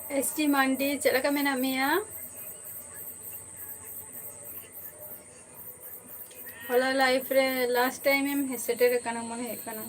ST Mandi, chela kami namin ya. Hola life re last time em hesitate kana mone kana.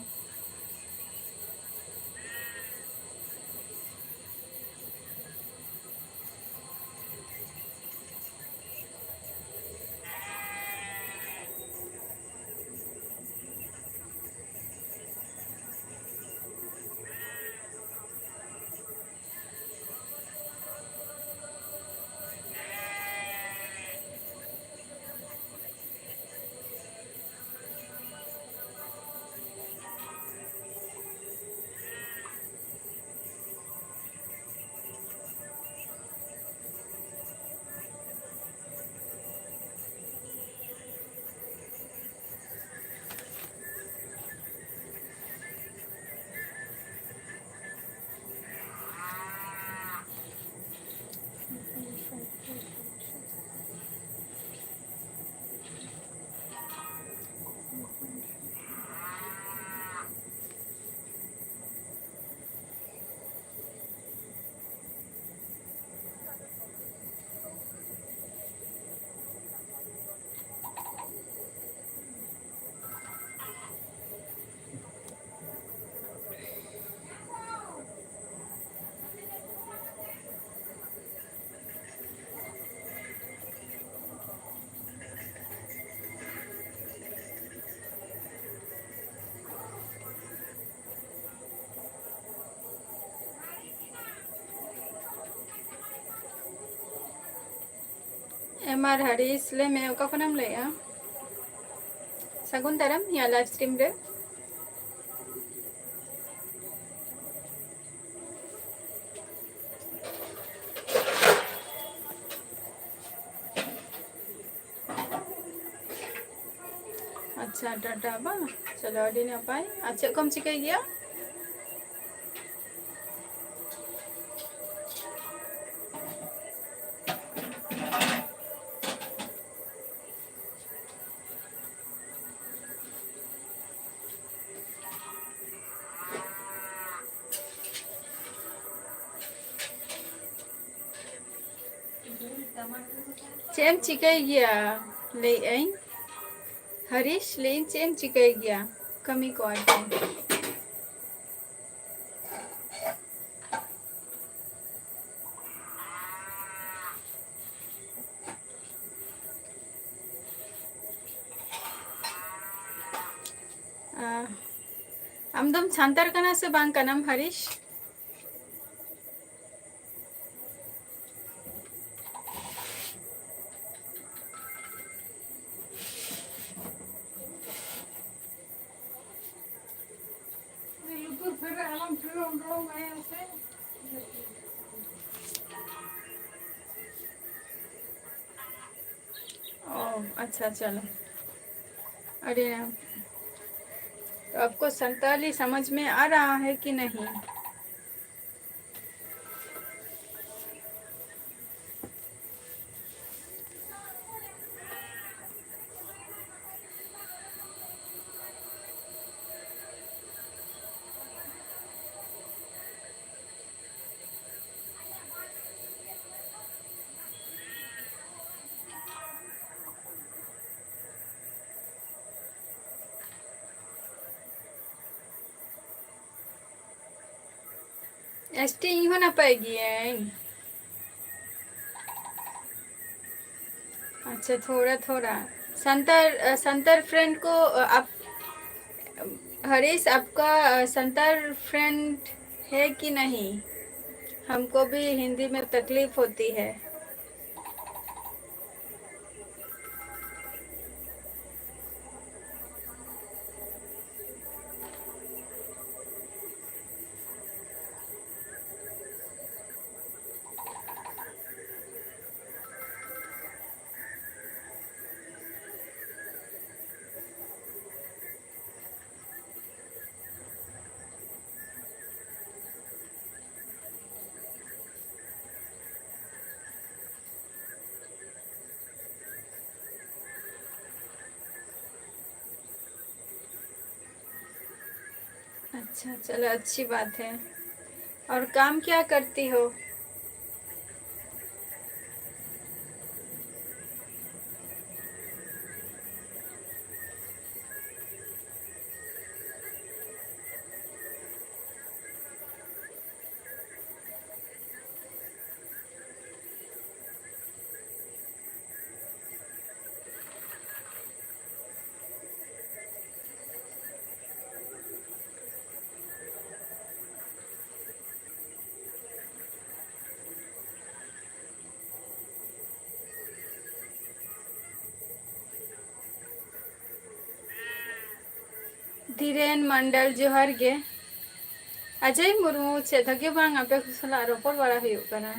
MR Haris le me oka panam le ya. Saguntaram ya live stream re. अच्छा टाटा बा चलो अड़ी ना पाए अच्छा कम चिके गया चेम चिके गया ले आई हरीश ले चेम चिके गया कमी को आटे आमदम छांतर कना से बांग कनम हरीश ओ अच्छा चलो अरे तो आपको संताली समझ में आ रहा है कि नहीं एसटी होना पाएगी है अच्छा थोड़ा थोड़ा संतर संतर फ्रेंड को आप हरीश आपका संतर फ्रेंड है कि नहीं हमको भी हिंदी में तकलीफ होती है अच्छा चलो अच्छी बात है और काम क्या करती हो धीरेन मंडल जोहार गे अजय मुर्मू चेदगे बांग आपे को सला रोपड़ बड़ा हुयुग कना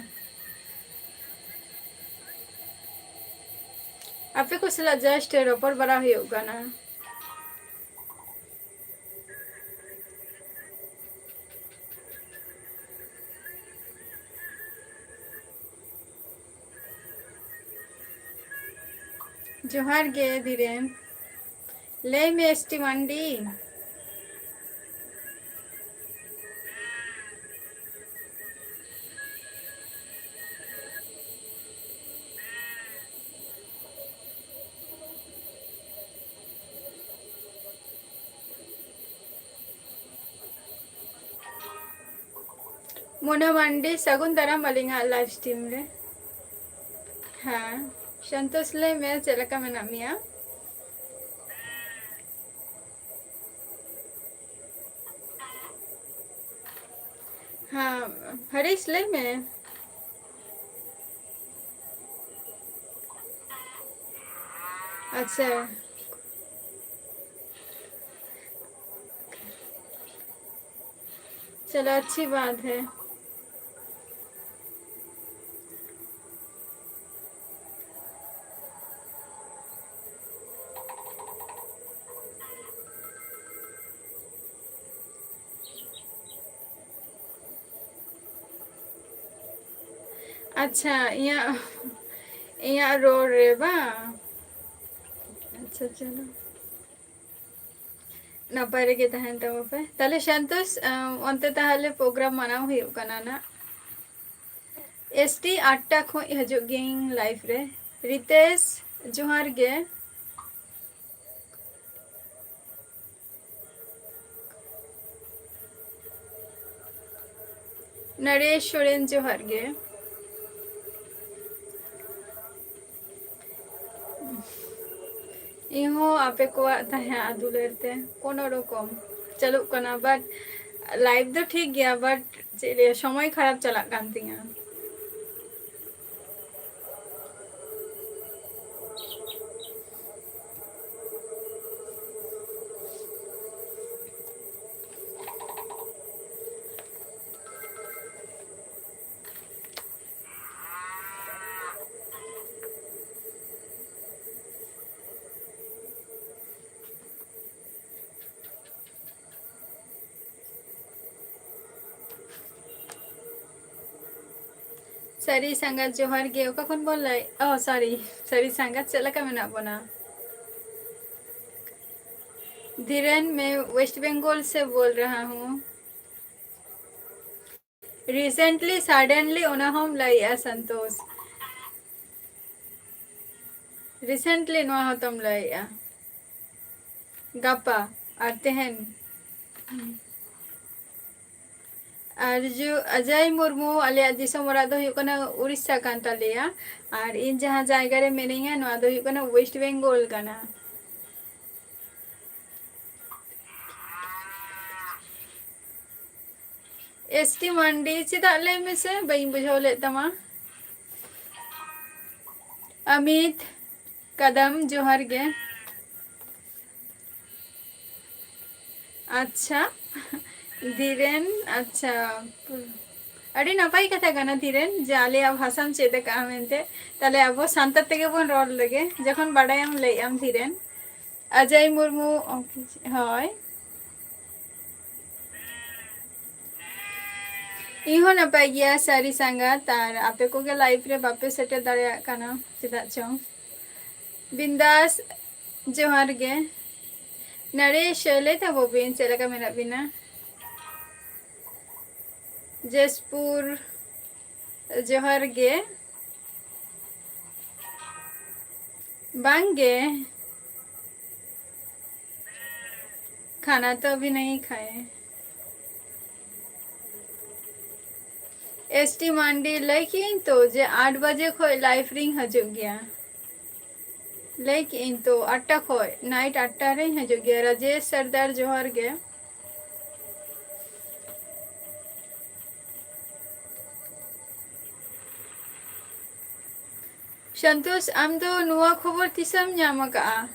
आपे को सला जस्ट रोपड़ बड़ा हुयुग कना जोहार गे धीरेन ले में एसटी मंडी मोना मंडी सगुन दरा मलिंगा लाइव स्ट्रीम रे हाँ संतोष ले में चलका में नामिया हाँ हरीश ले में अच्छा चलो अच्छी बात है अच्छा यहाँ रोड रे बा अच्छा चलो नपाय रे तहन तब पे ताले संतोष अंते ताहले प्रोग्राम मनाव हुयुग कना ना एसटी 8टा खो हजू गेइंग लाइफ रे रितेश जोहार गे नरेश सोरेन जोहार गे इहो आपे को तहे दुलरते कोनो रकम चलुक कना बट लाइफ दो ठीक गया बट चले समय खराब चला कान तिया सरी संगत जोहार गे ओका कौन बोल रहा है सॉरी सरी संगत चला का मैं बना धीरेन मैं वेस्ट बंगाल से बोल रहा हूँ रिसेंटली सडनली ओना हम लाइया संतोष रिसेंटली नो हतम लाइया गापा और तेहन और जो अजय मुर्मू आलिया दिसम ओरा दो हुयुग कना उड़ीसा कान तालिया और इन जहाँ जायगा रे मेनिया नो दो हुयुग कना वेस्ट बंगाल कना एसटी मंडी चेदा ले में से बई बुझाव ले तमा अमित कदम जोहार गे अच्छा धीरेन अच्छा अड़ी नपाई कथा कना धीरेन जाले अब भाषा चेद का मेनते ताले अब सांता तेगे बन रोड लगे जखन बाडायम लैम धीरेन अजय मुर्मू हय इहो नपाय गया सारी संगा तार आपे को के लाइफ रे बापे सेटे दाड़िया कना चेदा चो बिंदास जोहार गे नरेश ले था बोबिन चलका मेरा बिना जसपुर जोहार गे बांगे खाना तो अभी नहीं खाए एसटी मंडी लेकिन तो जे 8 बजे खो लाइफ रिंग हजूग गया लेकिन तो 8टा खो नाइट 8टा रे हजूग गया राजेश सरदार जोहार गे संतोष आम दो नुआ खबर तिसम ᱧᱟᱢ ᱟᱠᱟᱜᱼᱟ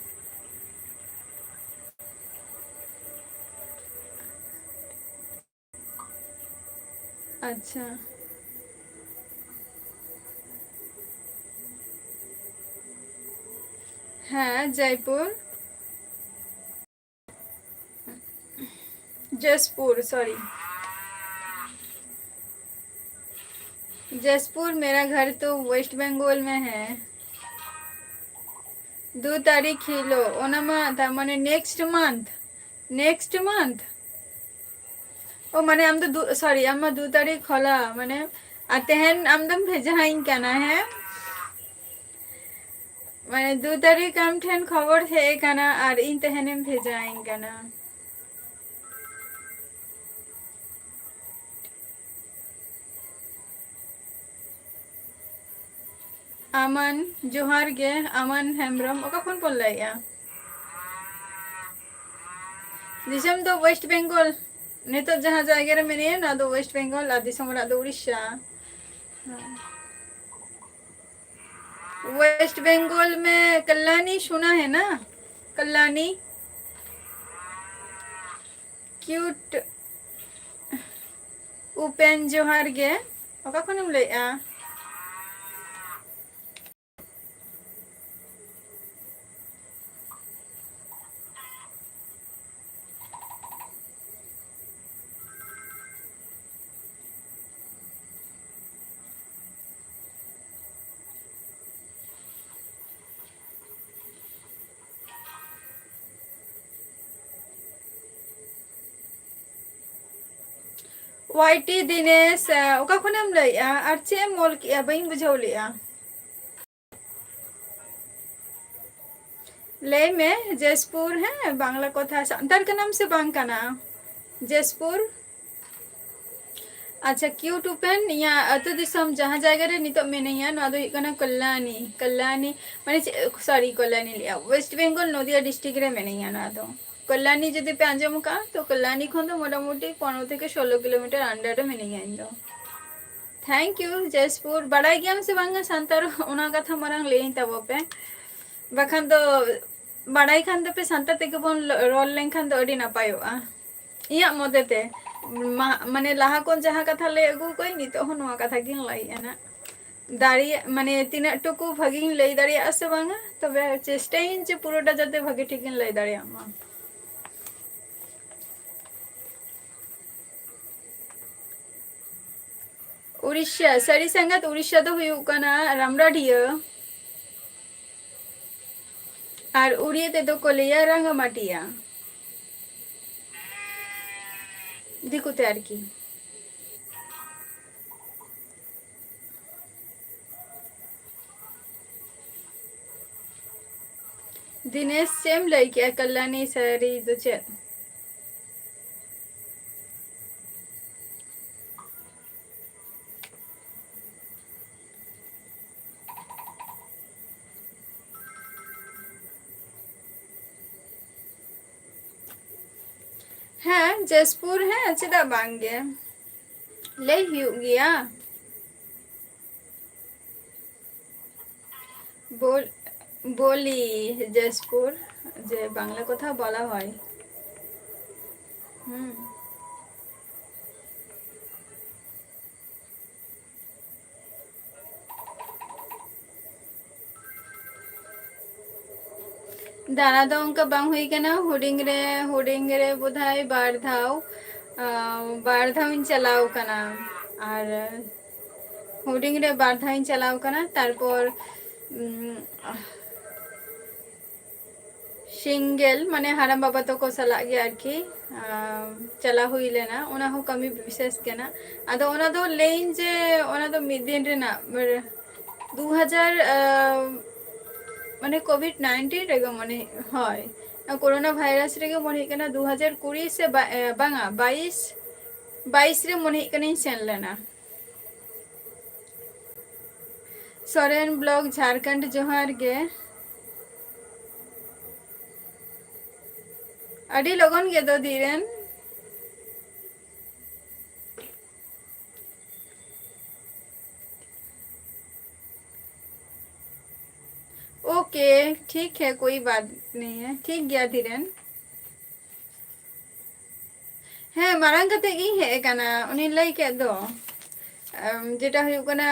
अच्छा हाँ जयपुर जसपुर सॉरी जसपुर मेरा घर तो वेस्ट बंगाल में है 2 तारीख हिलो ओनामा था माने नेक्स्ट मंथ ओ माने आम तो सॉरी आम 2 तारीख होला माने तेहन आमदम भेजाइन काना है माने 2 तारीख आम ठेन खबर थे काना और इन तेहनेम भेजाइन काना आमन जोहार गे आमन हेम्ब्रम ओका फोन पन लाइया दिसम तो वेस्ट बंगाल नितो जहाँ जायगा रे मेने ना तो वेस्ट बंगाल और दिसम रा तो उड़ीसा वेस्ट बंगाल में कल्याणी सुना है ना कल्याणी क्यूट उपेन जोहार गे ओका खनम लाइया वाईटी दिनेश ओका खनम लाइया और चे मोल किया बइन बुझाव लिया ले में जसपुर है बांग्ला कथा संतार का नाम से बांग का नाम जसपुर अच्छा क्यूट उपेन या अतो दिसम जहाँ जायगा रे नितो मेनेया ना दो इकना कल्याणी माने सॉरी कल्याणी लिया वेस्ट बंगाल नदिया डिस्ट्रिक्ट रे मेनेया ना दो कल्याणी जदि पे आंजम का तो कल्याणी खन तो मोटामुटी 15 থেকে 16 किलोमीटर अंडर रे मेनेया इंदो थैंक यू जसपुर बड़ाई ज्ञान से बांगा संतार ओना कथा मरंग लेइन तबो पे बखान तो बड़ाई खान तो पे संतार ते के बोन रोल लेन खान तो अडी नापायोआ इया मदते माने लाहा कोन जहाँ कथा ले अगु कोई नी तो नवा कथा गिन लाई ना दाड़ी माने तीना टुकु भागिन लई दाड़िया से बांगा तबे चेष्टाइन जे पुरोटा जाते भागे ठिकिन लई दाड़िया मा उड़ीसा सारी संगत उड़ीसा तो हुयु कना रामराडिया और उड़िए ते तो कोलिया रंगमाटिया दिकुते आर की दिनेश सेम लइके कल्याणी सारी तो चेत हाँ जसपुर है चेदा बांगे ले हुयु गया बोली जसपुर जे बांग्ला कथा बोला হয় दाना दो उनका बांग हुई के ना हुडिंग रे बुधाई बार धाव इन चलाओ कना और हुडिंग रे बार धाव इन चलाओ कना तारपर सिंगल माने हाराम बाबा तो को सला गया आरकी चला हुई लेना उना हो कमी विशेष के ना आदो उना दो लेन जे उना दो मिदिन रे ना 2000 माने कोविड-19 रेगो माने হয় कोरोना भाइरस रेगो मने केना 2020 से बांगा 22 रे मने केना सेन लेना सोरेन ब्लॉग झारखंड जोहार गे अड़ी लगन गे दो धीरेन ओके ठीक है कोई बात नहीं है ठीक गया धीरेन है मारंग कते गी है कना उनी लई के दो जेटा हुई कना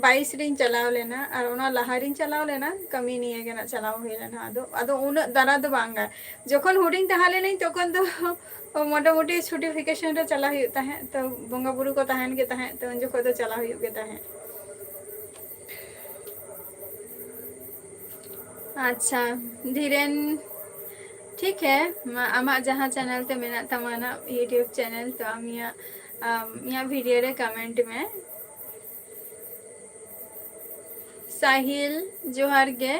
22 रिन चलाव लेना और ओना लहा रिन चलाव लेना कमी नहीं है केना चलाव हुई लेना आदो आदो उन दारा दो बांगा जोखन हुडिंग तहाले नहीं तोखन तो मोटा मोटी छुटिफिकेशन रे चला हुई है तो बंगा बुरु को तहन के तहन तो जो तो चला हुई के तहन। अच्छा धीरेन ठीक है आमा जहाँ चैनल ते मेना तमाना यूट्यूब चैनल तो आम यहाँ वीडियो रे कमेंट में साहिल जोहार गे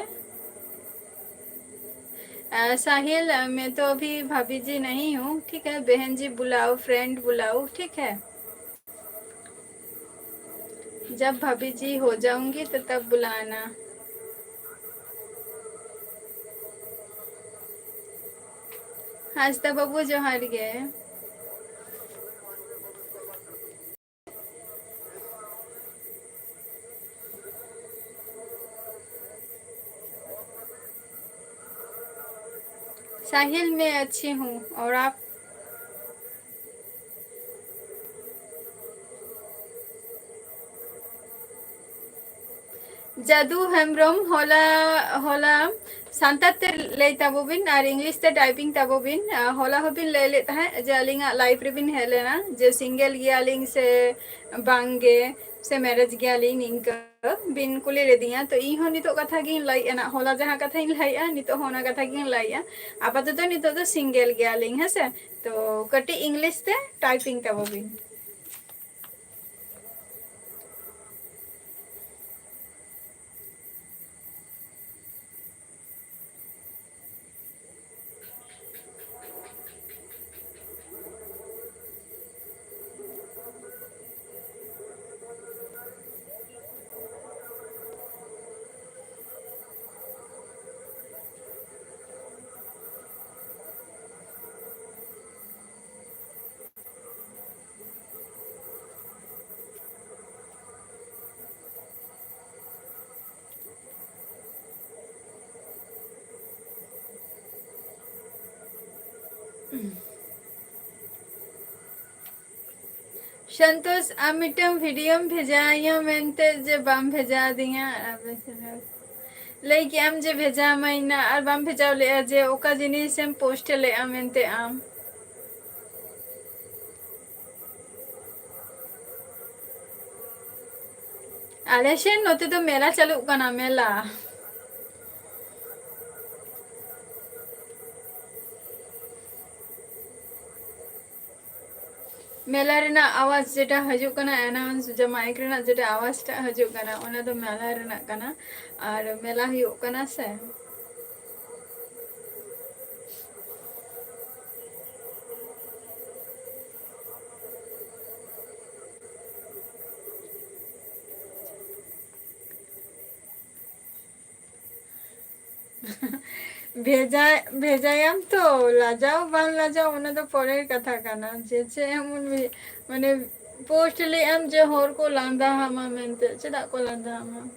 साहिल मैं तो अभी भाभी जी नहीं हूँ ठीक है बहन जी बुलाओ फ्रेंड बुलाओ ठीक है जब भाभी जी हो जाऊंगी तो तब बुलाना। हास्ता बाबू जोहार गे साहिल मैं अच्छी हूँ और आप। जादू हेम्ब्रम होला होला सानताते ले ताबोबिन और इंग्लिश ते टाइपिंग ताबोबिन होला होबिन ले लेता है जे अलिंगा लाइफ रिबिन हेलेना जे सिंगल गियालिंग से बांगे से मैरिज गियालिंग इनका बिन कुली रे दिया तो ई हो नितो कथा गिन लाई ना होला जहां कथा इन लाइया नितो होना कथा गिन लाइया आपातत नितो तो सिंगल गियालिंग है से तो कटी इंग्लिश ते टाइपिंग ताबोबिन। संतोष आमिटम वीडियो भेजा मेनते जे बाम भेजा दिया लेकिन आम जे भेजा महीना और बाम भेजा ले जे ओका जिनिस हम पोस्ट ले मेनते आम आलेशन नोते तो मेला चालू कना मेला मेला रेना आवाज जेटा हजू कना अनाउंस जे माइक रेना जेटा आवाज टा हजू कना ओना तो मेला रेना कना और मेला हुई कना से भेजा भेजायाम तो लाजाओ बान लाजाओ ओना तो परे कथा कना जे हम माने पोस्ट ले हम जे होर को लांदा हमा मेनते चदा को लांदा हमा।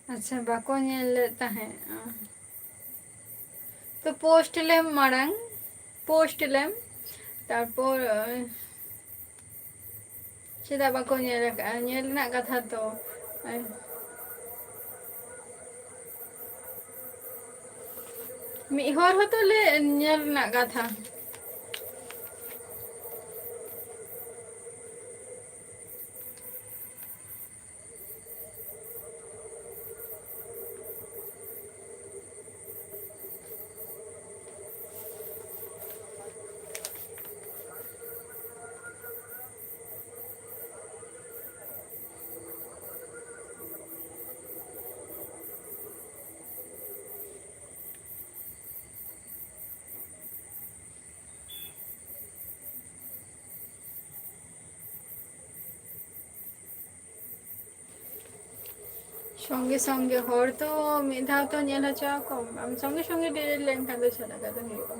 अच्छा बाको लेता है तो पोस्ट लेम मारंग पोस्ट लेम तारपोर चेदा बाको नेल ना कथा तो ᱢᱤᱫ ᱦᱚᱲ ᱦᱚᱸᱛᱚ ᱞᱮ ᱧᱮᱞ ᱨᱮᱱᱟᱜ ᱠᱟᱛᱷᱟ संगे संगे हर तो मिद धाव तो नेल हचा को आम संगे संगे डिलीट लेनखान दो छाड़ा कदा हुआ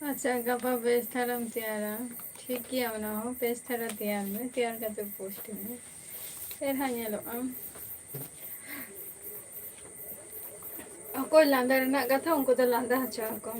अच्छा गपा बेस थारम तैयारा ठीक गया ना हो बेस थारा तैयार में तैयार करते पोस्ट में फिर हाँ ये लो कोई लांदा रना कथा उनको तो लांदा हचा को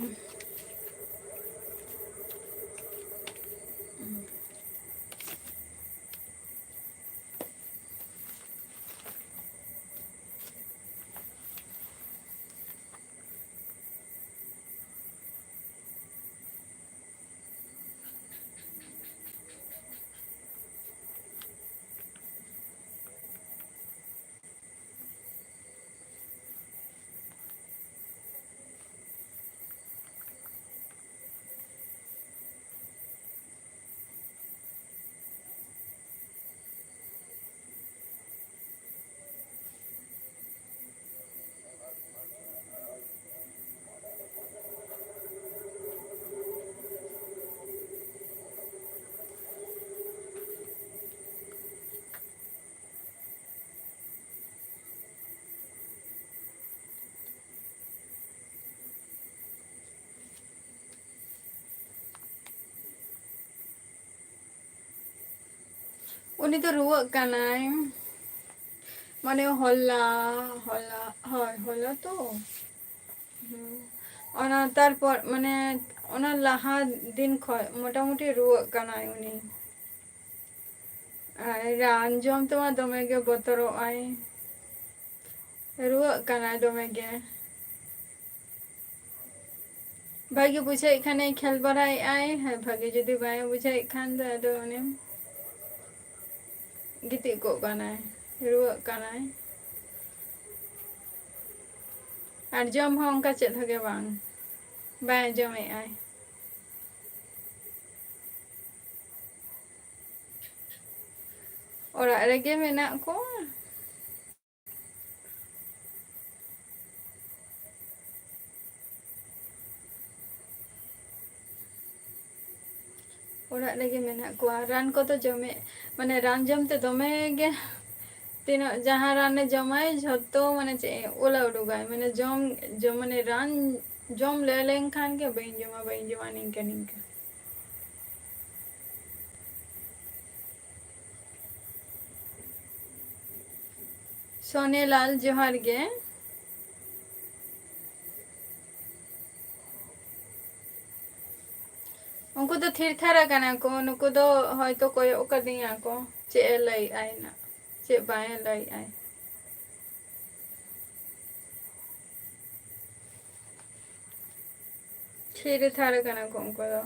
उनी तो रुआ कनाय माने होला होला হয় होला तो ओना तारपर माने ओना लाहा दिन खय मोटामुटी रुआ कनाय उनी रान जम तो दमे गे बतरो आय रुआ कनाय दमे गे भागी बुझे खाने खेल बड़ाई आय भागी जुदी बाय बुझे खान दो आदो ओने गिति को कनाय रुआ कनाय और जम हो उनका चेत हगे बांग बाय जमे आय ओरा रेगे मेना को ओरा रेगे मेना को रान को तो जमे माने रान जम ते दमे गे तीन जहाँ राने जमाय झतो माने चे ओला उडुगाय माने जम माने रान जम ले लें खान के बइन जमा निंका निंका सोने लाल जोहार गे उनको तो थिर थारा कना को उनको तो होय तो कोई ओकर दिया को चे लई आय ना चे बाय लई आय Thiri thara kana ko uनको दो.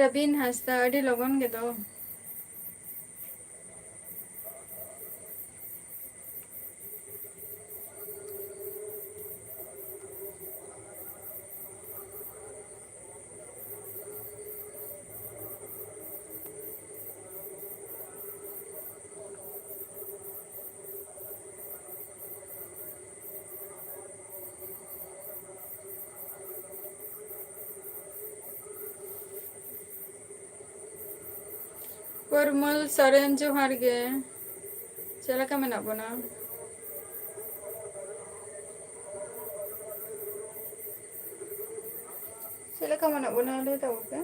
रबीन हंसता अड़ी लोगन के दो. Formal saren johar ge. Chela ka mena bona. Chela ka mena bona le ta oke.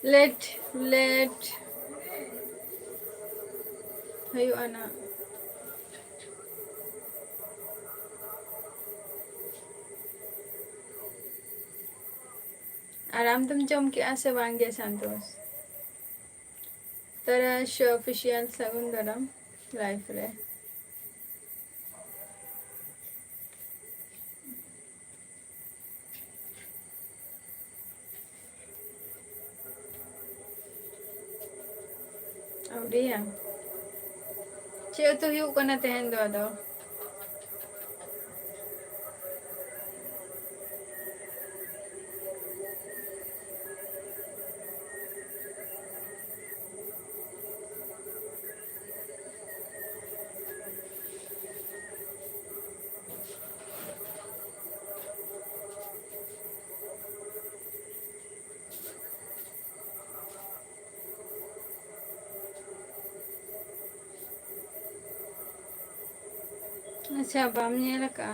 Let hayu ana. आराम तुम जम के आसे वांगे संतोष. तरश ऑफिशियल सगुंदरम लाइफ रे. Audia. Cio tu hiu kena tehen do do. अच्छा बामने लका.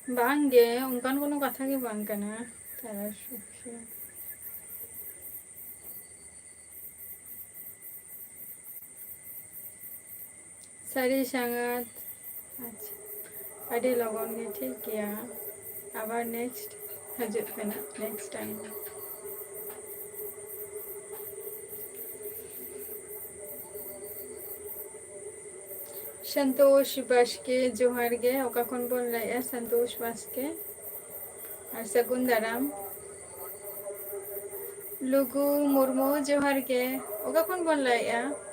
बांगे उनकान कोनो कथा की बांग कना. तरश ऑफिशियल. सारी संगत. अच्छा अड़ी लोगन के ठीक किया. आबार नेक्स्ट हजूत कना नेक्स्ट टाइम. संतोष बास्के जोहार गे. ओका कौन बोल रहा है संतोष बास्के. और सगुंदराम. लुगु मुर्मू जोहार गे. ओका कौन बोल रहा है.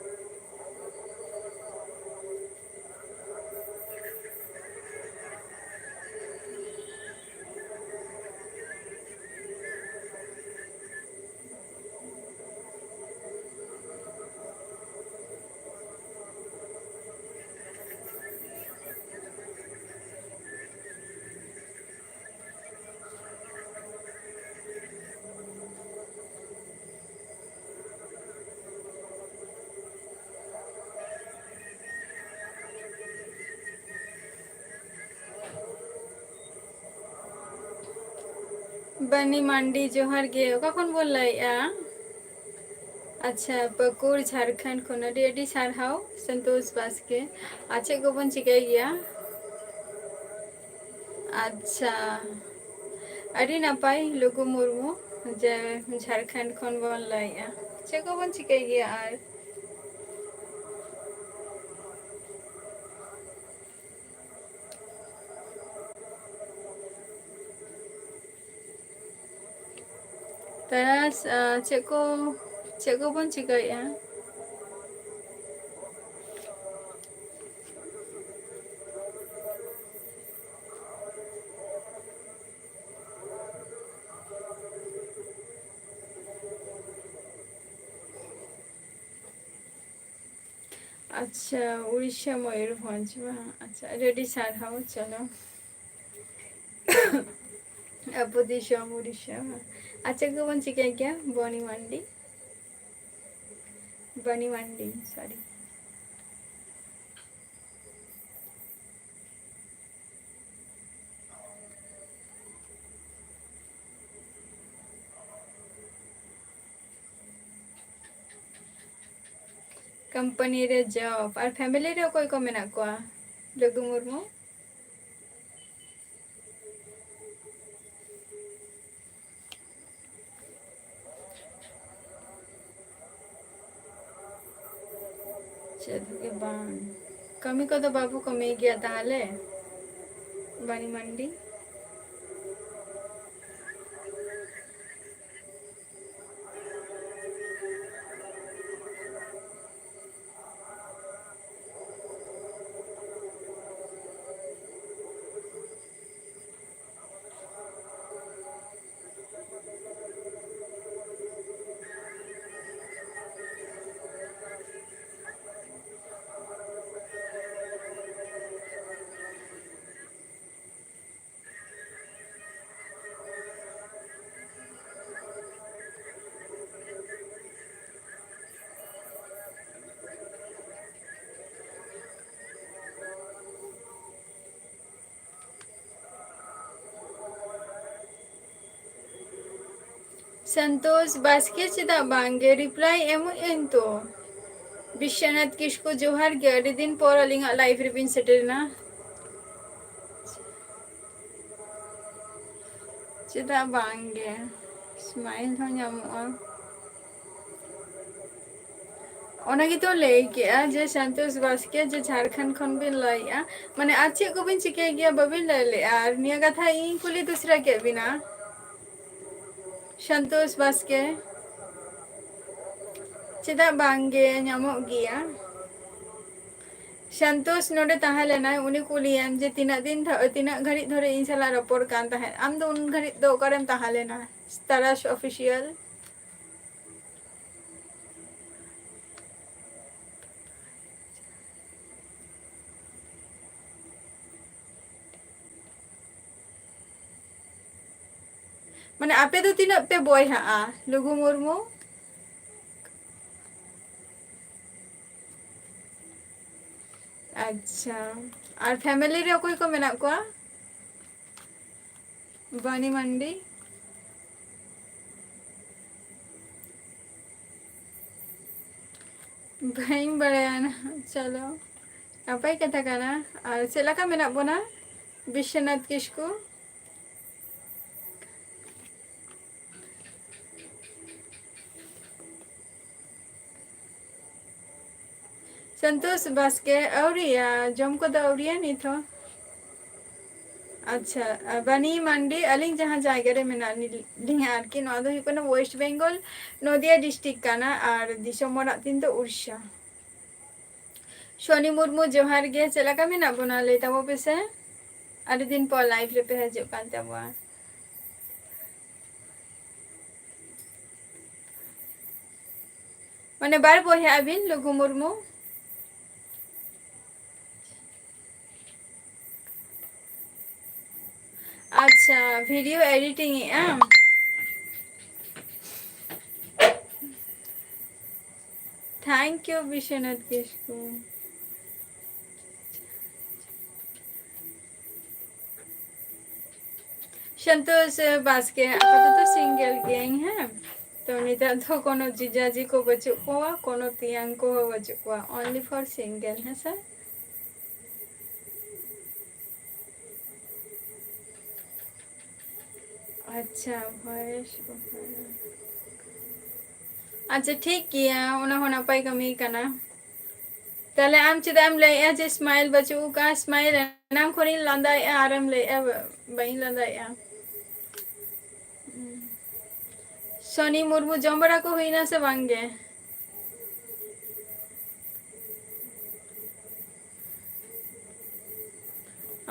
बनी मंडी जोहार गे. ओका कौन बोल रहा है. अच्छा पकुर झारखंड को नडी अडी सारहाव संतोष बास्के. अच्छे गोबन चिकाई गया. अच्छा अड़ी नापाय लुगु मुर्मू जे झारखंड खन बोल रहा है. अच्छे गोबन चिकाई गया. और तरस चेको बन चिकाई है. अच्छा उड़ीसा मयूरभंज में। अच्छा रेडी साढ़ाओ चलो। अबो दिशम उड़ीसा में। अच्छा कौन चिके क्या बनी मंडी सॉरी। कंपनी रे जॉब और फैमिली रे कोई को मेना को लघु मुर्मू। चलो के बान कमी को तो बाबू कमी गया ताले बनी मंडी। संतोष बास्के चिदा बांगे रिप्लाई एमो एन तो विश्वनाथ किसको जोहार के अड़ी दिन पर अलिंगा लाइव रिबिन सेटल ना चिदा बांगे स्माइल हो ᱧᱟᱢᱚᱜᱼᱟ ओनागी तो ले गया जे संतोष बास्के जे झारखंड खन बिन लइया माने आज चे को बिन चिके गया बबिन ले आर निया कथा इ कुली दूसरा के बिना संतोष बास्के चिदा बांगे ᱧᱟᱢᱚᱜ गया संतोष नोडे ताहे लेना उनी कुलियम जे तीना घड़ी धरे इन सला रपोर कान ताहे आम दो उन घड़ी दो करम ताहे लेना तराश ऑफिशियल माने आपे तो तीना पे बॉय हा लुगु मुर्मू अच्छा और फैमिली रे कोई को मेना को बनी मंडी भाई बड़े ना चलो apa kata kana silakan menak bona Vishwanath किसको संतोष बास्के औरिया जम को तो औरिया नहीं था। अच्छा बनी मंडी अलिंग जहाँ जायगा रे मेना लिंगार की नोदो ही कोना वेस्ट बंगाल नदिया डिस्ट्रिक्ट काना और दिसम मोरा तीन तो उड़ीसा सोनी मुर्मू जोहार गे चलाका मेना बना लेता वो पे से अरे दिन पर लाइव रे पे हजो कान तबवा माने बार बोहे अबिन लघु मुर्मू अच्छा वीडियो एडिटिंग है थैंक यू विश्वनाथ किसको संतोष बास्के आपातत तो सिंगल गैंग है तो निता तो कोनो जीजाजी को बच्चों को कोनो तियांग को बच्चों को ओनली फॉर सिंगल है सर। अच्छा भॉइस अच्छा ठीक किया उन्हें होना पाई कमी करना ताले आम चिदाम ले या जे स्माइल बच्चों का स्माइल नाम खोनी लंदा या आराम ले या बही लंदा या सोनी मुर्मू जम्बरा को हुई ना से वांगे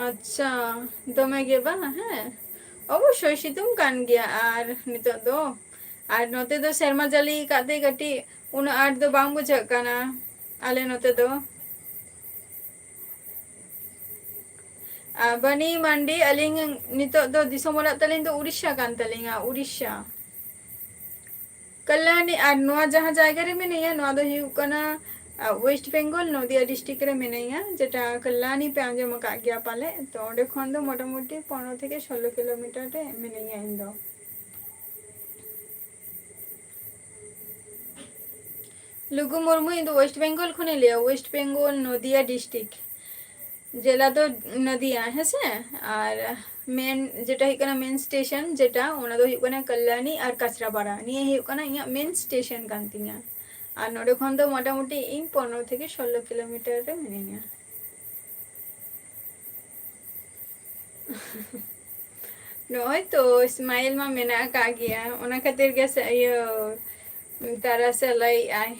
अच्छा दमे गे बा है अवश्य सितुंग कान गया आर नितो दो आर नोते दो शर्मा जली काते गटी उन आठ दो बांग बुझा काना आले नोते दो बनी मंडी अलिंग नितो दो दिसोम ओराग तलिंग दो उड़ीसा कान तलिंगा उड़ीसा कल्याणी और नोआ जहाँ जायगा रे मिनिया नोआ दो हुयुग कना वेस्ट बेंगल नदिया डिस्ट्रिक्ट रे मिनिया जेटा कल्याणी पे आंजम का गया पाले तो ओंडे खन दो मोटामुटी 15 থেকে 16 किलोमीटर रे मिनिया इन दो लुगु मुर्मू इन दो वेस्ट बेंगल खुने लिया वेस्ट बेंगल नदिया डिस्ट्रिक्ट जेला तो नदिया है से और मेन जेटा हुयुग कना मेन स्टेशन जेटा ओना दो हुयुग कना कल्याणी और काचरापाड़ा निये हुयुग कना इया मेन स्टेशन कान तिया और नोडे खन दो मोटामुटी इन 15 থেকে 16 किलोमीटर रे मिनिया नोय तो स्माइल मा मेना का गया ओना खातिर के से यो तारा से लई आय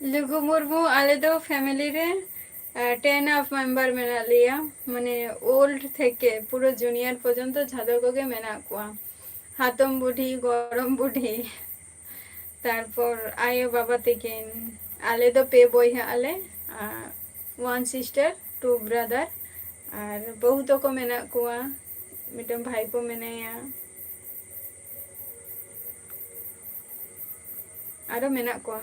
लुगु मुर्मू आले दो फैमिली रे 10 ऑफ मेंबर मेना लिया माने ओल्ड थेके पूरा जूनियर पर्यंत झादो कोगे मेना कुआ हातम बुढ़ी गरम बुढ़ी तारपर आयो बाबा तेकिन आले दो पे बॉय है आले 1 सिस्टर 2 ब्रदर और बहुत को मेना कुआ मिटम भाई को मेनाया आरो मेना कुआ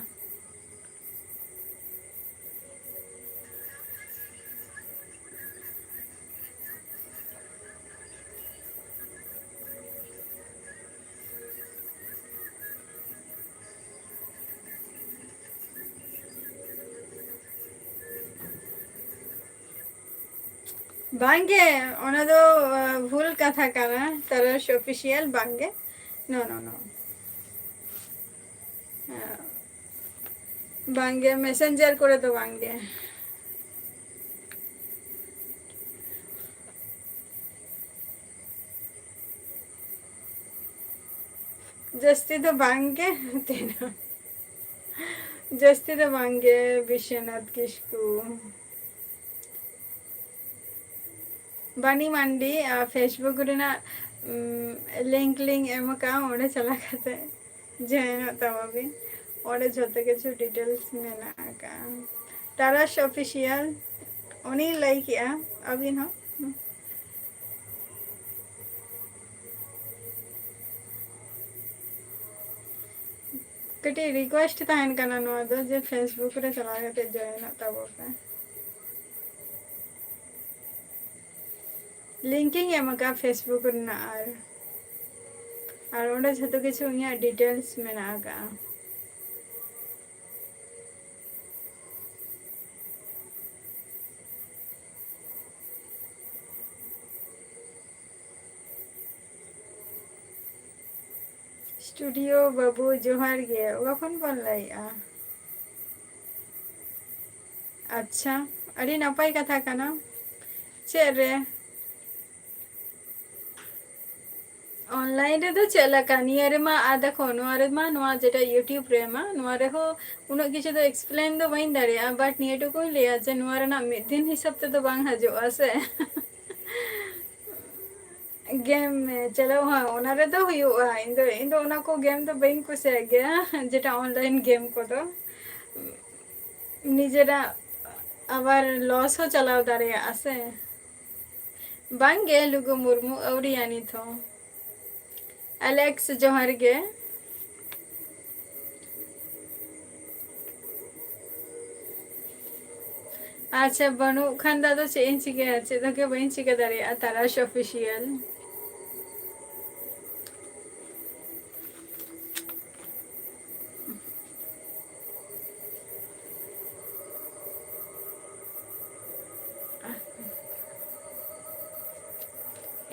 बांगे ओना दो भूल कथा काना तरस ऑफिशियल बांगे नो नो नो बांगे मैसेंजर करे तो बांगे जस्ती तो बांगे तेना जस्ती तो बांगे विश्वनाथ किसकू बानी मंडी फेसबुक रेना लिंक एमका ओडे चला खाते जॉइन तब भी ओडे जोते किछु डिटेल्स मेना का तारस ऑफिशियल उनी लाइक या अभी ना कटी रिक्वेस्ट ताहन कना नो दो जे फेसबुक रे चला खाते जॉइन तब पे लिंकिंग एमका फेसबुक ना और ओडे जतो किछु इया डिटेल्स मेना का स्टूडियो बाबू जोहार गे कौन बन लाइया अच्छा अड़ी नपाई कथा कना चेक रे ऑनलाइन रे तो चला का निया रे मा आ देखो नोआ रे मा नोआ जेटा यूट्यूब रे मा नोआ रे हो उनो किछु तो एक्सप्लेन दो बइन दाड़िया बट निया तो कोई लिया जे नोआ रे ना मिड दिन हिसाब ते तो बांग हजोआ से गेम में चलो हाँ ओना रे तो हुयुआ इन दो ओना को गेम तो बइन कुसे गया जेटा ऑनलाइन गेम को तो निजेरा आबार लॉस हो चलाव दाड़िया आसे बांगे लुगु मुर्मू औरियानी थो एलेक्स जोहार गे अच्छा बनू खान दादो चेन चिके अच्छे तो के बहन चिके दारे ताराश ऑफिशियल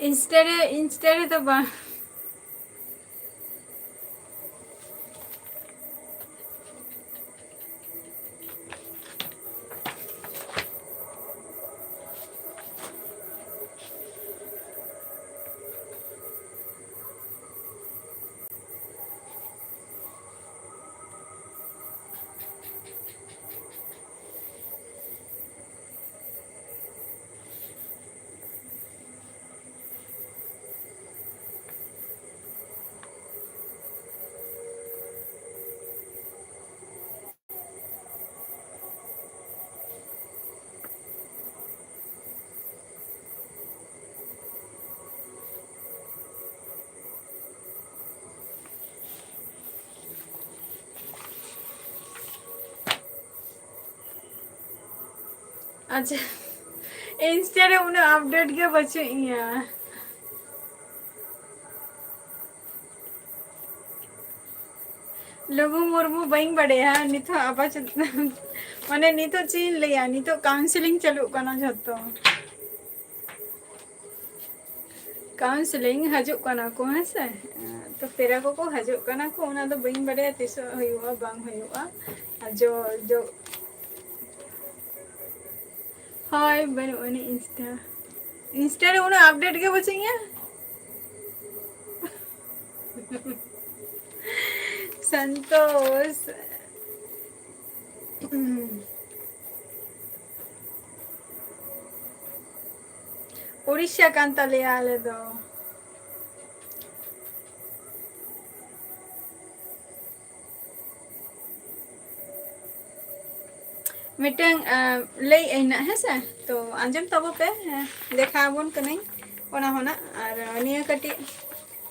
इंस्टेरे तो बा अच्छा इंस्टेरे उन्हें अपडेट के बच्चे यहाँ लोगों मुर्मू बइन बड़े हैं नहीं तो आवाज माने नहीं तो चीन लिया नहीं तो काउंसलिंग चलू करना चाहता हूँ काउंसलिंग हजूक करना को है से तो पेरा को हजूक करना को उन्हें तो बइन बड़े तीसो हुआ बांग हुआ जो जो हाय बन उन्हें इंस्टा रे उन्हें अपडेट के बचेंगे संतोष उड़ीसा कांता ले आले दो मिटंग ले एना है से तो अंजम तबो पे देखा बोन कने ओना होना और निया कटी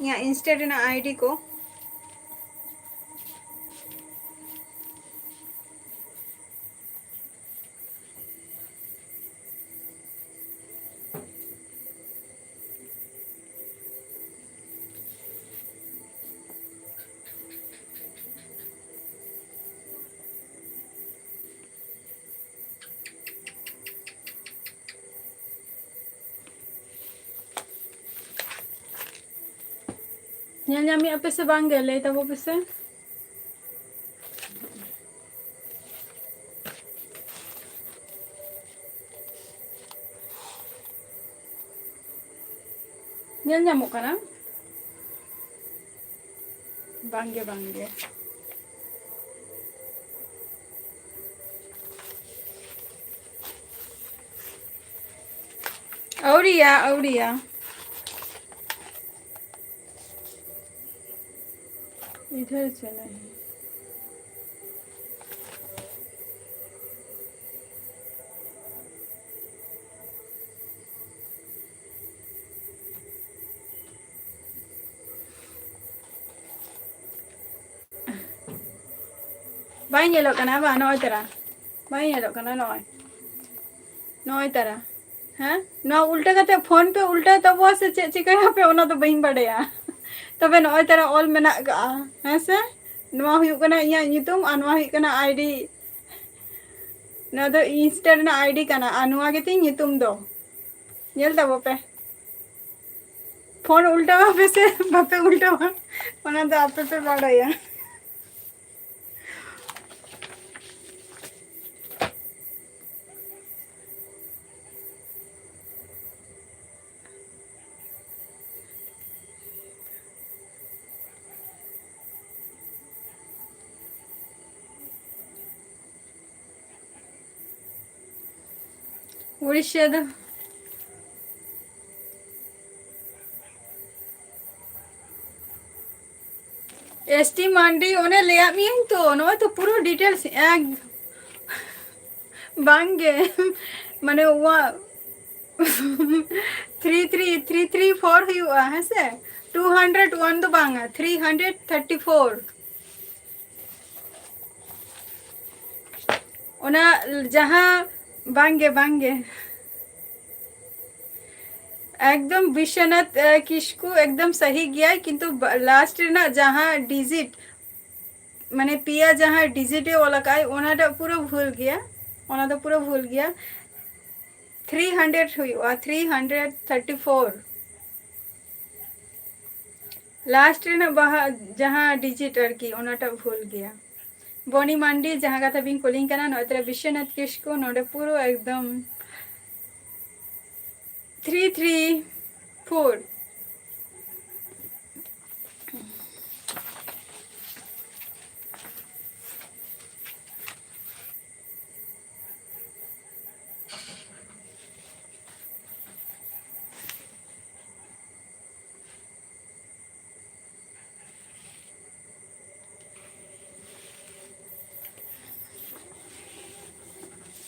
या इंस्टा रे ना आईडी को nyami apa se bangga le tabo pese nyamuk kana bangga auria इधर से नहीं बाई ये लोग कना बा नॉय तरह बाई ये लोग कना नॉय तरह हैं ना उल्टा करते फोन पे उल्टा तो वो से चिका पे ओना तो बहिन बड़े या तबे नॉय तरह ऑल मेना हैं से नवा हुई कना या नितुम अनवा हुई कना आईडी ना तो इंस्टा ना आईडी कना अनवा के ती नितुम दो येल तबो पे फोन उल्टा पे से बापे उल्टा ओना तो आपे पे बड़ा या उड़ीसा एसटी मंडी उन्हें ले आमी तो नो तो पूरा डिटेल्स एक बांगे माने वो 3334 हुआ है से 201 तो बांगा 334 ओना जहाँ बांगे बांगे एकदम विश्वनाथ किसको एकदम सही गया किंतु लास्ट ना जहाँ डिजिट माने पिया जहाँ डिजिटे वाला का ओनाटा पूरा भूल गया ओना तो पूरा भूल गया 300 हुआ 334 लास्ट ना बहा जहाँ डिजिट अर्की ओनाटा भूल गया बनी मांडी जहाँ कथा बिन कोलिंग कना नोतरा विश्वनाथ किसको नोडे पूरा एकदम 334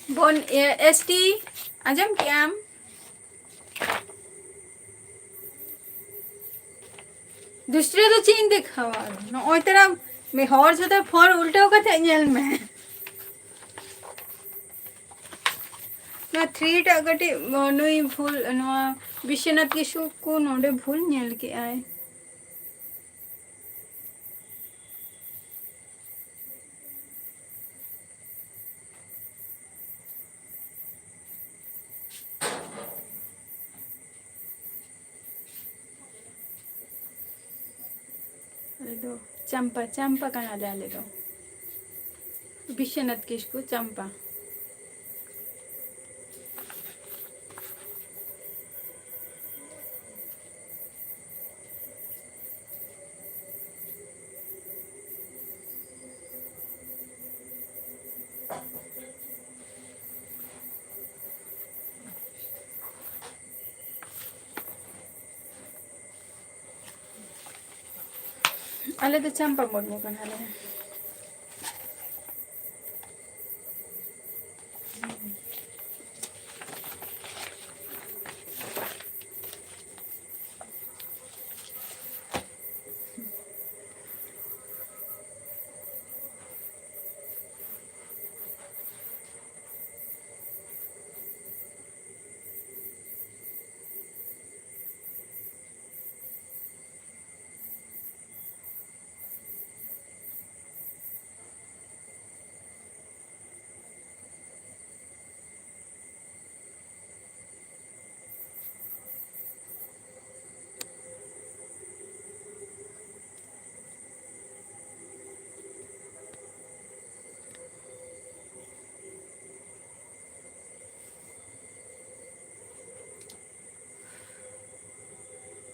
बोन एसटी आजम क्याम दूसरे तो चीन दिखावा नोय तेरा मैं हर जगह फोन उल्टा कते नेल में ना 3 टागटी नुई भूल नो विश्वनाथ किशु को नोडे भूल नेल के आए दो चंपा चंपा कना डाले दो विश्वनाथ किसको चंपा अले तो चंपा मुर्मू कना ले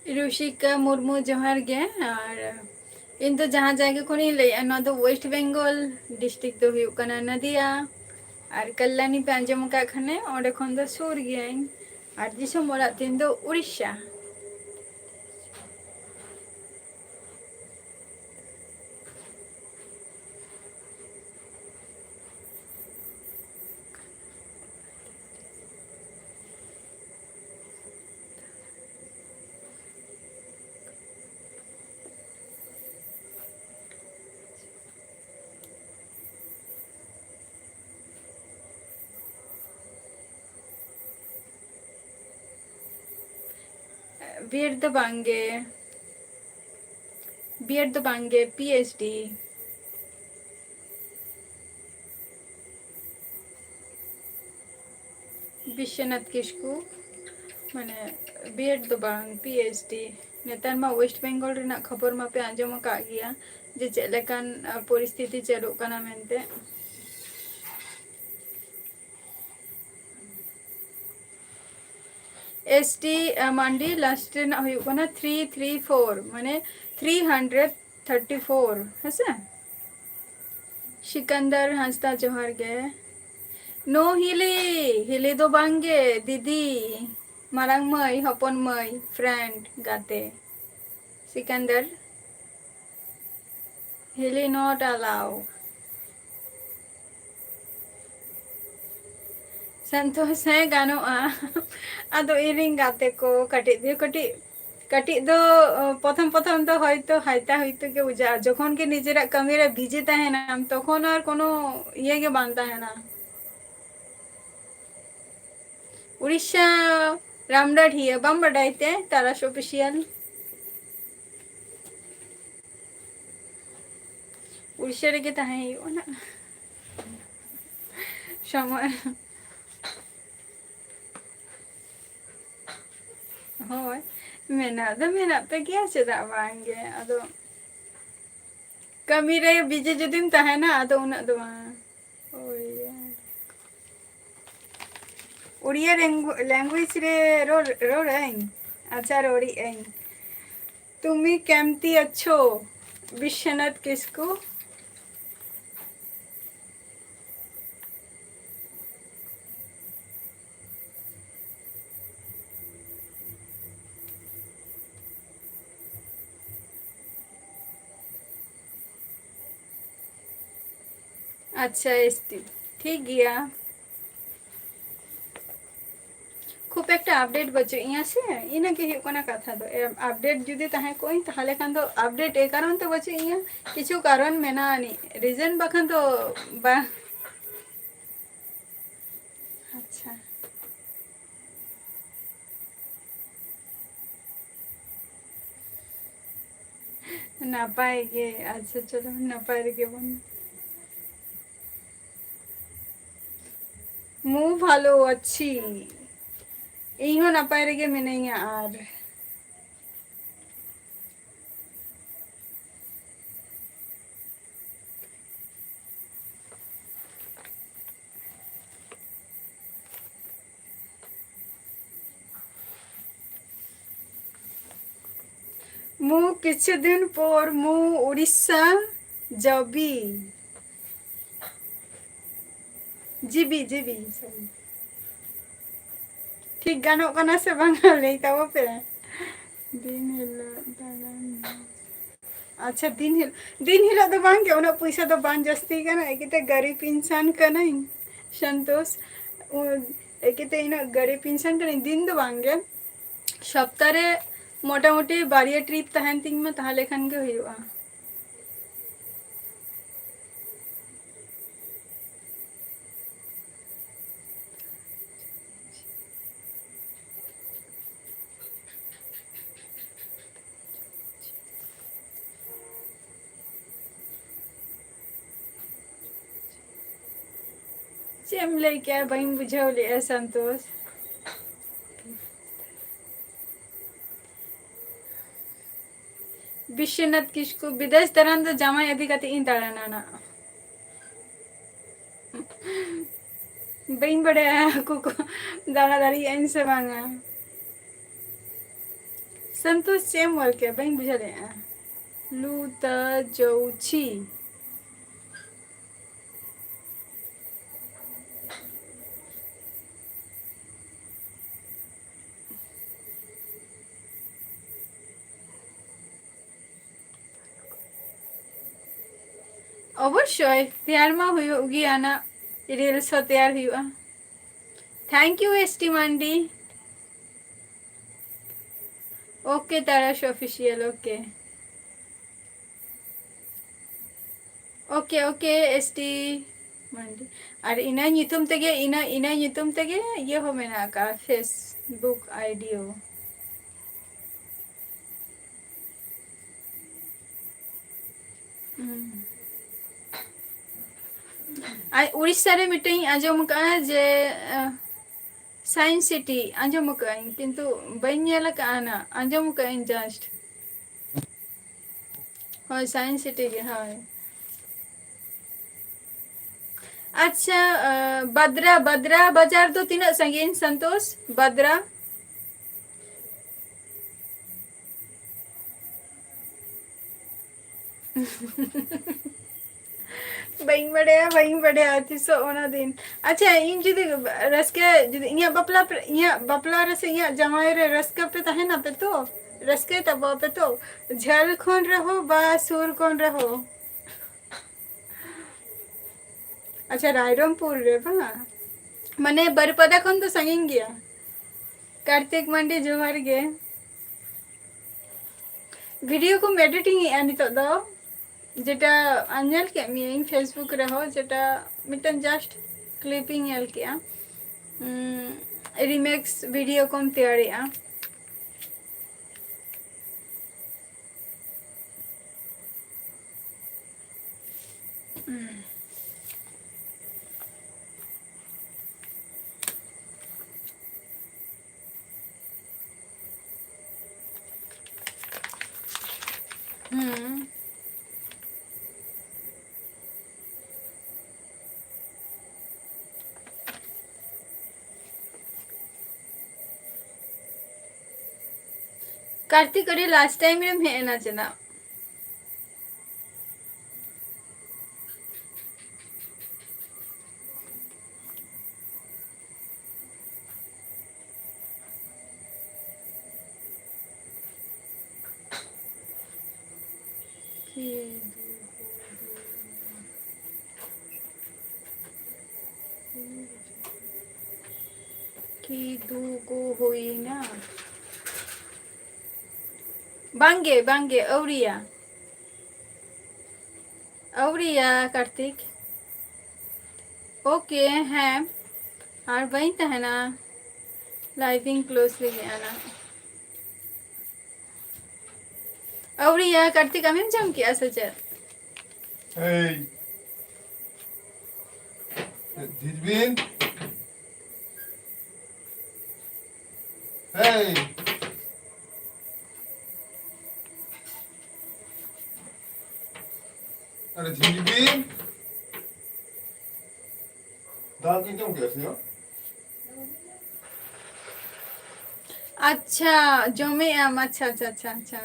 ऋषिका मुर्मू जोहार गे और इन तो जहाँ जाके को लैया तो वेस्ट बेंगल डिस्ट्रिक्ट तो हुई कना नदिया और कल्याणी पे आंजम का खने और खन तो सुर गया और दिसम मोरा तीन तो उड़ीसा बीएड दबांगे पीएचडी विश्वनाथ किसको माने बीएड दबांग पीएचडी नेतार मा वेस्ट बेंगल रेना खबर मा पे आंजम का गया जे चेलेकान परिस्थिति चलो कना मेनते एसटी मंडी लास्ट ना हुई कना 334 माने 334 है सिकंदर हंसता जोहार गे नो हिली दो बांगे दीदी मारांग मई हपन मई फ्रेंड गाते सिकंदर हिली नॉट अलाउ संतोष है गानो आदो इरिंग गाते को कटी दो प्रथम तो हयतो हाइता हयतो के उजा जखन के निजेरा कमीरा भिजे ताहेना तखन और कोनो ये के बांता है ना उड़ीसा रामगढ़ बम बडाइते ताराश ऑफिशियल उड़ीसा रे तहें ना समय होय मेना दो मेना पे क्या चेदा बांगे अदो कमी रे बिजी जुदिम तहें ना अदो उना दो ओय उड़िया लैंग्वेज रे रोड अच्छा रोड़ी तुम्हें केमती अच्छो विश्वनाथ किसको अच्छा एसटी ठीक गया खूब एक अपडेट बच्चों यहाँ से इना के कथा दो अपडेट जुदी तहे कोई ताहले खान तो अपडेट ए कारण तो बच्चों यहाँ किछु कारण मेना नहीं रीजन बखान तो बा अच्छा नपाय गे अच्छा चलो नपाय रे बन मु भालो अच्छी इहो नपाय रे मिनाइया आर मु किछ दिन पर मु उड़ीसा जबी जीबी जीबी ठीक गानों कना से बांगा ले ताओ पे दिन हिलो अच्छा दिन हिलो तो बांग के उना पैसा तो बांग जस्ती कना एकिते गरीब इंसान कना संतोष एकिते इना गरीब इंसान कना दिन दो बांगे सप्ताह रे मोटामुटी बारिया ट्रिप तहन तिंग में ताहले खान के हुआ चेम ले क्या बहन बुझाओ ले संतोष विश्वनाथ किसको विदेश तरन तो जामाई अधिकते इन ताराना ना बहन बड़े को दाना दारी इन से मांगा संतोष चेम वाल के बहन बुझा ले लूता जोची अवश्य तैयार मा हुई आना रील्स तैयार हुआ thank you S T Mandi okay ताराश official okay okay okay S T Mandi और इना ᱧᱩᱛᱩᱢ तेगे इना ᱧᱩᱛᱩᱢ तेगे ये हो मेना का फेसबुक आईडी हो उड़ीसा रे मिटिंग आजम का जे साइंस सिटी आजम का किंतु बन्याला का ना आजम का जस्ट हाँ साइंस सिटी के हाँ अच्छा बद्रा बद्रा बाजार तो तीन संगीन संतोष बद्रा बही बड़े आती सो ओना दिन अच्छा इन जुदी रसके जुदी इया बपला रसे इया जमाई रे रसके पे तहे ना पे तो रसके तब पे तो झल खोन रहो बा सुर कोन रहो अच्छा रायरमपुर रे बा मने बरपदा खोन तो संगिन गया कार्तिक मंडी जोहर गे वीडियो को एडिटिंग आनी तो दो जेटा अंजल के मी फेसबुक रहो जेटा मिटन जस्ट क्लिपिंग एल किया रिमेक्स वीडियो को तैयारिया। कार्तिक अरे लास्ट टाइम रे हेना चना कि दुगो हुई ना बांगे बांगे औरिया औरिया कार्तिक ओके हैं और वही तो है ना लाइविंग क्लोजली गया ना औरिया कार्तिक अमीन जम किया सच Hey, Dijbin. Hey. अरे Dijbin. दांत में क्यों कैसे हो? अच्छा जो मैं अच्छा अच्छा अच्छा अच्छा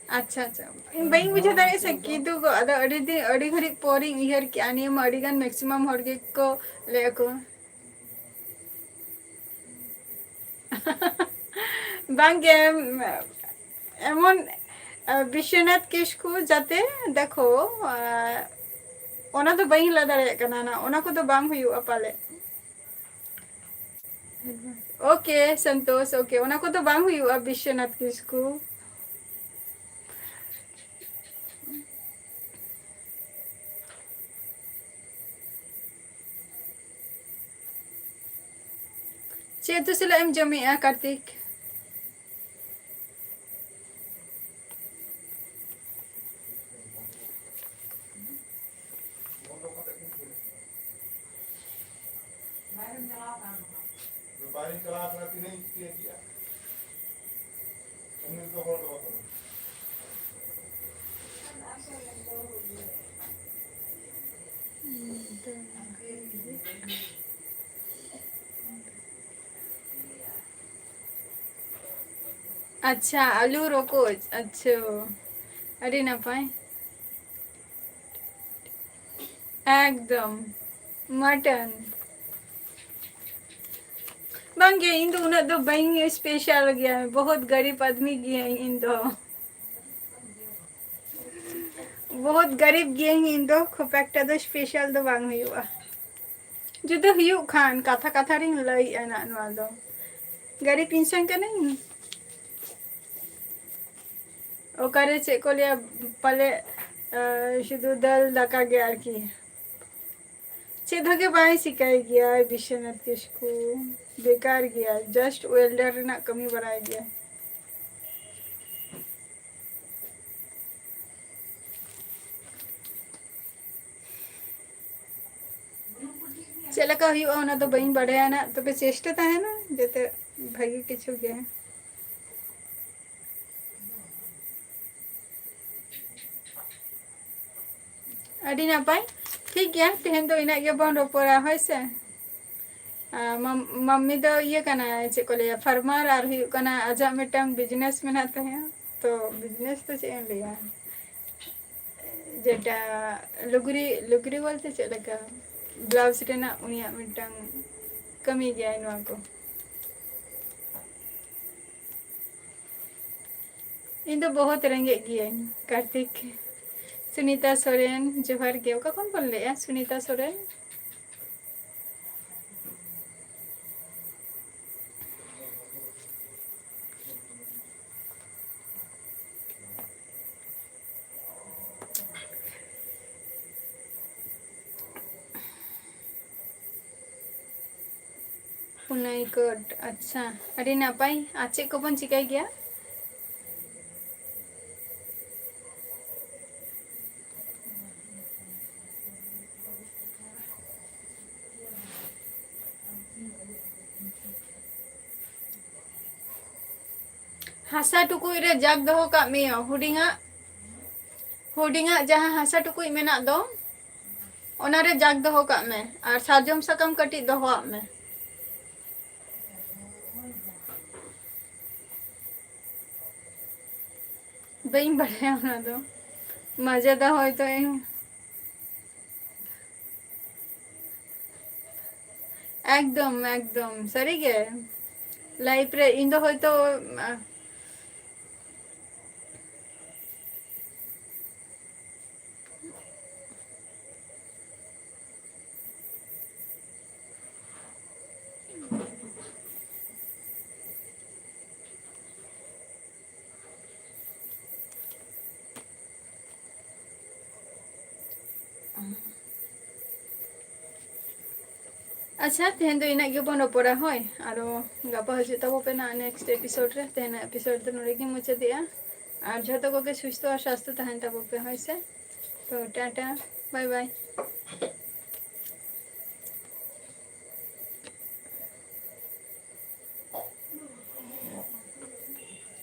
अच्छा अच्छा बई मुझे दारे सकी तो अदा अड़ी घड़ी पोरी इहर क्या नियम अड़ीगान मैक्सिमम हड़के को ले को बांगे एमन विश्वनाथ किसको जाते देखो ओना तो बई ला दारे कना ना ओना को तो बांग हुई पाले ओके संतोष ओके ओना को तो बांग हुई विश्वनाथ किसको Chetu sila em jami Kartik bike चला अपना नहीं किया हमने तो होल्ड हुआ अच्छा आलू रोको अच्छा अरे ना पाए एकदम मटन बन गया इन तो उन्हें तो बहन स्पेशल गया है बहुत गरीब आदमी गए हैं इन तो बहुत गरीब गए हैं इन तो खूब एक तो स्पेशल तो बांग हुआ जो तो हुई खान कथा कथा रिंग लाई है ना वालो गरीब इंसान का नहीं ओ करे चे को लिया पले शुद्ध दल दका गया की चेधगे बाय सिखाई गया विश्वनाथ किसको बेकार गया जस्ट वेल्डर ना कमी बनाई गया चला का हुआ ना तो बहन बढ़े ना तो पे चेष्टा था है ना जैसे भागी किचु गया अड़ी ना पाई ठीक गया तेहन तो इना के बन रोपरा है से मम्मी तो ये कना चे को लिया फार्मर और हुई कना आजा मिटंग बिजनेस में ना तो बिजनेस तो चेन लिया जेटा लुगरी लुगरी बोलते चला का ब्लाउज रेना उनिया मिटंग कमी गया इनवा को इन तो बहुत रंगे गया कार्तिक सुनीता सोरेन जोहर के का कौन बोल रहे हैं सुनीता सोरेन पुनाई कोट अच्छा अड़ी नापाई आज चेक को बन चिकाई गया हासा टुकुई रे जाग दहो का मियो हुडिंगा जहां हासा टुकुई मेना दो ओनारे जाग दहो का में और साजम सकम कटी दहो में बई बढ़िया होना दो मजेदार हो तो एकदम एकदम सरी गे लाइफ रे इन दो होय तो अच्छा तेहन तो इना गे बन पड़ा होय आरो गापा हजु तबो पे ना नेक्स्ट एपिसोड रे तेहन एपिसोड तो नोरे गे मुचे दिया और झतो को के सुस्थ और स्वास्थ्य तहन तबो पे होय से तो टाटा बाय बाय